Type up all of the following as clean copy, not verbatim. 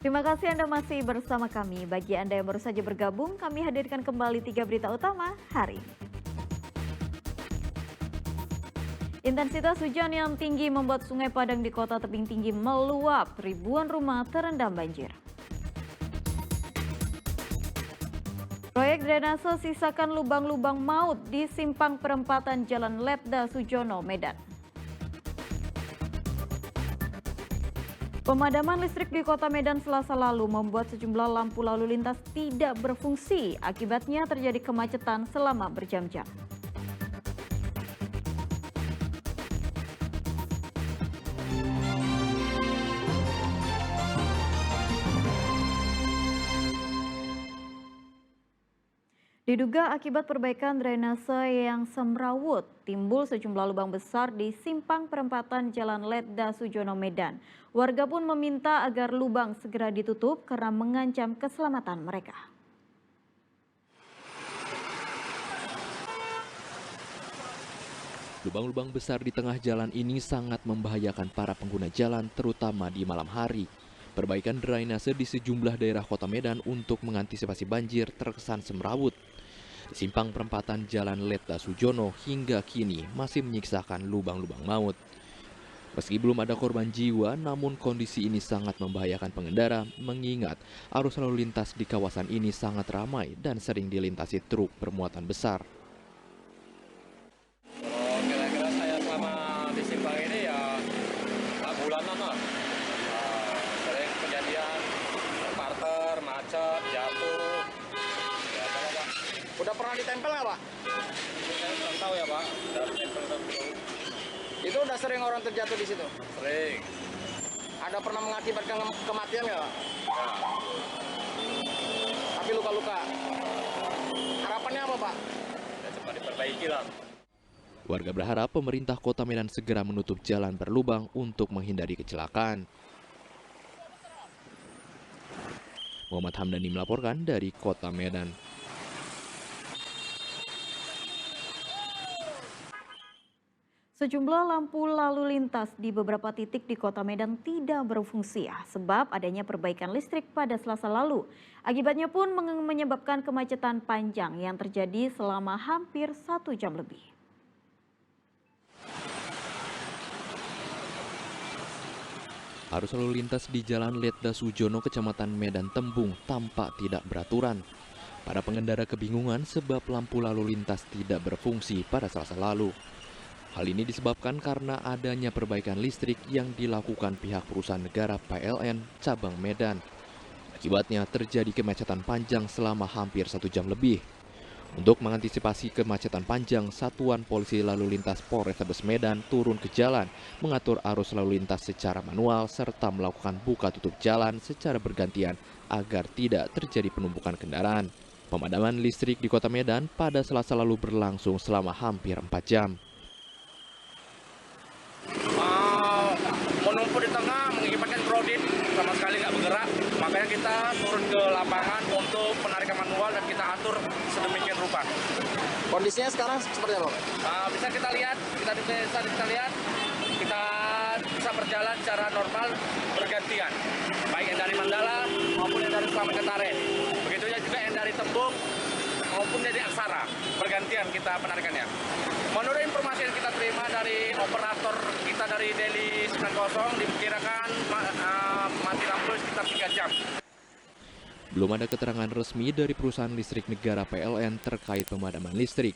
Terima kasih Anda masih bersama kami. Bagi Anda yang baru saja bergabung, kami hadirkan kembali 3 berita utama hari ini. Intensitas hujan yang tinggi membuat Sungai Padang di Kota Tebing Tinggi meluap. Ribuan rumah terendam banjir. Proyek drainase sisakan lubang-lubang maut di simpang perempatan Jalan Letda Sujono, Medan. Pemadaman listrik di Kota Medan Selasa lalu membuat sejumlah lampu lalu lintas tidak berfungsi. Akibatnya terjadi kemacetan selama berjam-jam. Diduga akibat perbaikan drainase yang semrawut, timbul sejumlah lubang besar di simpang perempatan Jalan Letda Sujono, Medan. Warga pun meminta agar lubang segera ditutup karena mengancam keselamatan mereka. Lubang-lubang besar di tengah jalan ini sangat membahayakan para pengguna jalan, terutama di malam hari. Perbaikan drainase di sejumlah daerah Kota Medan untuk mengantisipasi banjir terkesan semrawut. Simpang perempatan Jalan Letda Sujono hingga kini masih menyisakan lubang-lubang maut. Meski belum ada korban jiwa, namun kondisi ini sangat membahayakan pengendara mengingat arus lalu lintas di kawasan ini sangat ramai dan sering dilintasi truk bermuatan besar. Kira-kira saya selama di simpang ini ya 4 bulanan lah. Sering kejadian parter, macet, jatuh. Ya, apa, Pak? Udah pernah ditempel nggak, Pak? Saya belum tahu ya, Pak. Udah tempel dulu. Itu udah sering orang terjatuh di situ. Sering. Ada pernah mengakibatkan kematian nggak, Pak? Ya, Tapi luka-luka. Harapannya apa, Pak? ya cepat diperbaiki lah. Warga berharap pemerintah Kota Medan segera menutup jalan berlubang untuk menghindari kecelakaan. Muhammad Hamdani melaporkan dari Kota Medan. Sejumlah lampu lalu lintas di beberapa titik di Kota Medan tidak berfungsi sebab adanya perbaikan listrik pada Selasa lalu. Akibatnya pun menyebabkan kemacetan panjang yang terjadi selama hampir 1 jam lebih. Arus lalu lintas di Jalan Letda Sujono, Kecamatan Medan Tembung tampak tidak beraturan. Para pengendara kebingungan sebab lampu lalu lintas tidak berfungsi pada Selasa lalu. Hal ini disebabkan karena adanya perbaikan listrik yang dilakukan pihak perusahaan negara PLN Cabang Medan. Akibatnya terjadi kemacetan panjang selama hampir 1 jam lebih. Untuk mengantisipasi kemacetan panjang, Satuan Polisi Lalu Lintas Polrestabes Medan turun ke jalan, mengatur arus lalu lintas secara manual, serta melakukan buka tutup jalan secara bergantian agar tidak terjadi penumpukan kendaraan. Pemadaman listrik di Kota Medan pada Selasa lalu berlangsung selama hampir 4 jam. Menumpuk di tengah mengakibatkan krodit sama sekali nggak bergerak. Makanya kita turun ke lapangan untuk penarikan manual dan kita atur sedemikian rupa. Kondisinya sekarang seperti apa, Pak? Bisa kita lihat, kita bisa berjalan secara normal bergantian. Baik yang dari Mandala maupun yang dari Slamet Ketare. Begitu juga yang dari Tembung maupun dari Aksara. Bergantian kita penarikannya. Menurut informasi yang kita terima dari operator kita dari Delhi 90, diperkirakan mati lampu sekitar 3 jam. Belum ada keterangan resmi dari perusahaan listrik negara PLN terkait pemadaman listrik.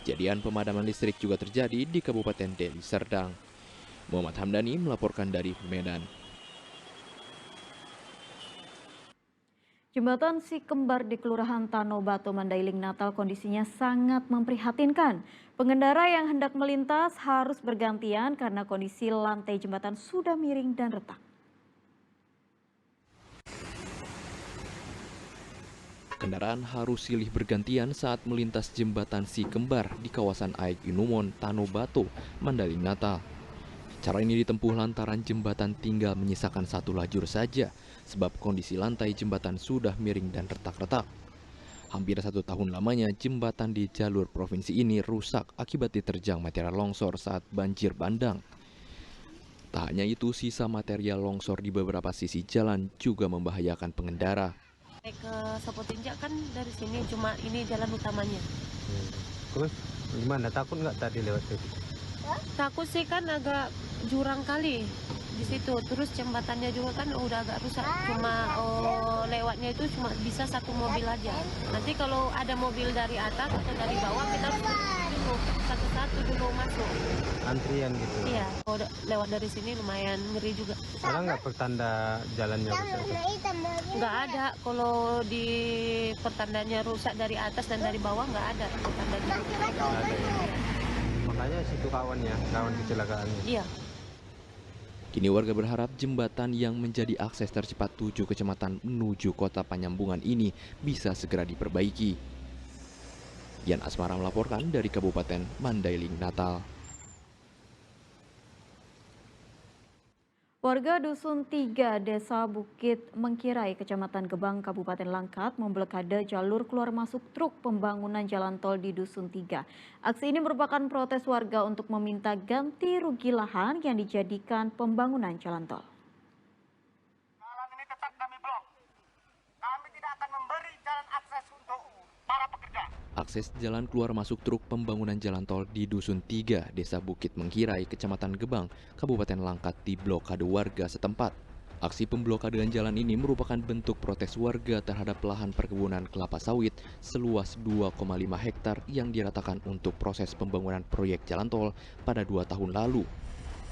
Kejadian pemadaman listrik juga terjadi di Kabupaten Deli Serdang. Muhammad Hamdani melaporkan dari Medan. Jembatan Si Kembar di Kelurahan Tanobato, Mandailing, Natal kondisinya sangat memprihatinkan. Pengendara yang hendak melintas harus bergantian karena kondisi lantai jembatan sudah miring dan retak. Kendaraan harus silih bergantian saat melintas jembatan Si Kembar di kawasan Aik Inumon, Tanobato, Mandailing, Natal. Cara ini ditempuh lantaran jembatan tinggal menyisakan 1 lajur saja, sebab kondisi lantai jembatan sudah miring dan retak-retak. Hampir 1 tahun lamanya jembatan di jalur provinsi ini rusak akibat diterjang material longsor saat banjir bandang. Tak hanya itu, sisa material longsor di beberapa sisi jalan juga membahayakan pengendara. Naik ke Sopotinjak kan dari sini, cuma ini jalan utamanya. Terus gimana, takut nggak tadi lewat situ? Takut sih, kan agak jurang kali di situ. Terus jembatannya juga kan udah agak rusak. Cuma lewatnya itu cuma bisa satu mobil aja. Nanti kalau ada mobil dari atas atau dari bawah, kita harus dulu satu-satu dulu masuk. Antrian gitu? Iya, kalau lewat dari sini lumayan ngeri juga. Ada nggak pertanda jalannya rusak? Nggak ada. Kalau di pertandanya rusak dari atas dan dari bawah nggak ada pertandanya. Nggak ada ya? Makanya situ kawan kecelakaannya. Iya. Kini warga berharap jembatan yang menjadi akses tercepat 7 kecamatan menuju kota Penyambungan ini bisa segera diperbaiki. Yan Asmara melaporkan dari Kabupaten Mandailing, Natal. Warga Dusun 3, Desa Bukit Mengkirai, Kecamatan Gebang, Kabupaten Langkat memblokade jalur keluar masuk truk pembangunan jalan tol di Dusun 3. Aksi ini merupakan protes warga untuk meminta ganti rugi lahan yang dijadikan pembangunan jalan tol. Jalan ini tetap kami blok. Kami tidak akan memberi jalan akses untuk para pekerja. Akses jalan keluar masuk truk pembangunan jalan tol di Dusun 3, Desa Bukit Mengkirai, Kecamatan Gebang, Kabupaten Langkat diblokade warga setempat. Aksi pemblokadean jalan ini merupakan bentuk protes warga terhadap lahan perkebunan kelapa sawit seluas 2,5 hektar yang diratakan untuk proses pembangunan proyek jalan tol pada 2 tahun lalu.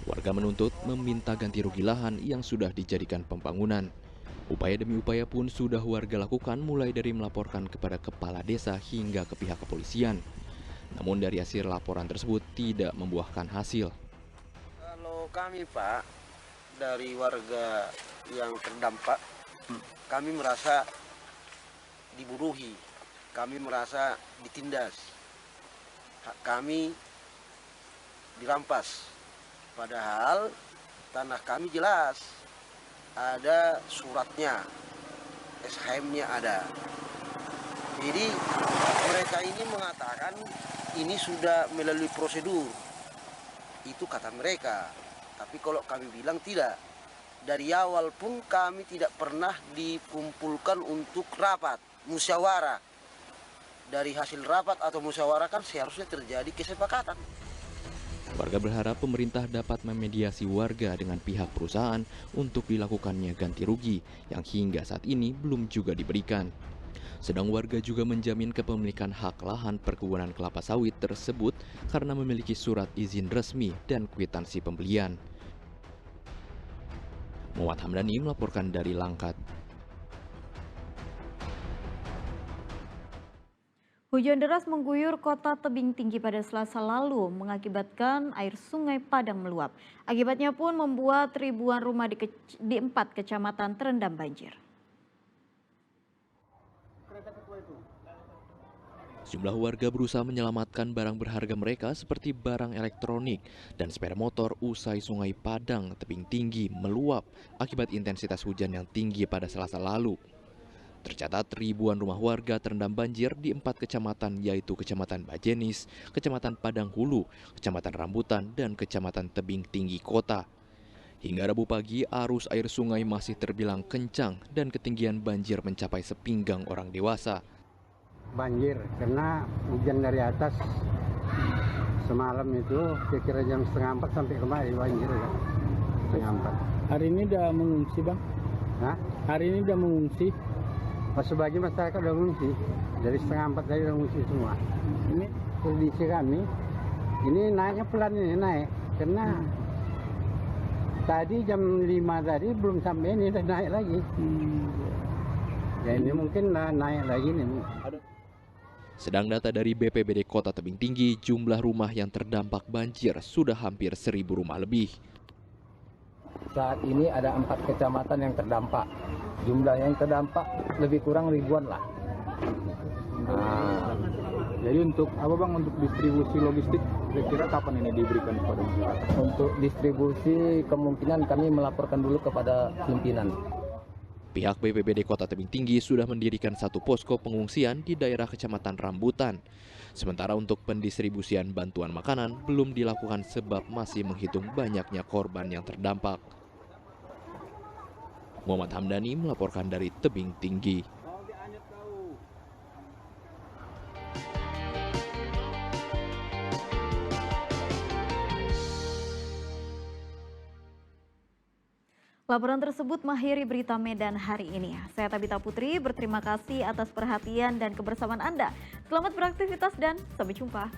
Warga menuntut meminta ganti rugi lahan yang sudah dijadikan pembangunan. Upaya demi upaya pun sudah warga lakukan, mulai dari melaporkan kepada kepala desa hingga ke pihak kepolisian. Namun dari hasil laporan tersebut tidak membuahkan hasil. Kalau kami Pak, dari warga yang terdampak, kami merasa diburuhi, kami merasa ditindas, hak kami dirampas. Padahal tanah kami jelas, ada suratnya, SHM-nya ada. Jadi mereka ini mengatakan ini sudah melalui prosedur. Itu kata mereka. Tapi kalau kami bilang tidak. Dari awal pun kami tidak pernah dikumpulkan untuk rapat, musyawarah. Dari hasil rapat atau musyawarah kan seharusnya terjadi kesepakatan. Warga berharap pemerintah dapat memediasi warga dengan pihak perusahaan untuk dilakukannya ganti rugi yang hingga saat ini belum juga diberikan. Sedang warga juga menjamin kepemilikan hak lahan perkebunan kelapa sawit tersebut karena memiliki surat izin resmi dan kwitansi pembelian. Muhammad Hamdani melaporkan dari Langkat. Hujan deras mengguyur kota Tebing Tinggi pada Selasa lalu mengakibatkan air sungai Padang meluap. Akibatnya pun membuat ribuan rumah di 4 kecamatan terendam banjir. Sejumlah warga berusaha menyelamatkan barang berharga mereka seperti barang elektronik dan sepeda motor usai sungai Padang Tebing Tinggi meluap akibat intensitas hujan yang tinggi pada Selasa lalu. Tercatat ribuan rumah warga terendam banjir di 4 kecamatan, yaitu Kecamatan Bajenis, Kecamatan Padang Hulu, Kecamatan Rambutan, dan Kecamatan Tebing Tinggi Kota. Hingga Rabu pagi, arus air sungai masih terbilang kencang dan ketinggian banjir mencapai sepinggang orang dewasa. Banjir karena hujan dari atas semalam itu kira-kira jam 3:30 sampai kemari banjir ya. 3:30. Hari ini udah mengungsi Bang? Hah? Hari ini udah mengungsi? Sebagian masyarakat udah mengungsi, dari 3:30 tadi udah mengungsi semua. Ini kondisi kami, ini naiknya pelan ini naik, karena tadi jam 5 tadi belum sampai ini udah naik lagi. Ya ini mungkin naik lagi nih. Sedang data dari BPBD Kota Tebing Tinggi, jumlah rumah yang terdampak banjir sudah hampir 1.000 rumah lebih. Saat ini ada 4 kecamatan yang terdampak. Jumlah yang terdampak lebih kurang ribuan lah. Nah, jadi untuk apa Bang, untuk distribusi logistik kira-kira kapan ini diberikan kepada masyarakat? Untuk distribusi kemungkinan kami melaporkan dulu kepada pimpinan. Pihak BPBD Kota Tebing Tinggi sudah mendirikan 1 posko pengungsian di daerah Kecamatan Rambutan. Sementara untuk pendistribusian bantuan makanan belum dilakukan sebab masih menghitung banyaknya korban yang terdampak. Muhammad Hamdani melaporkan dari Tebing Tinggi. Laporan tersebut mengakhiri berita Medan hari ini. Saya Tabita Putri, berterima kasih atas perhatian dan kebersamaan Anda. Selamat beraktivitas dan sampai jumpa.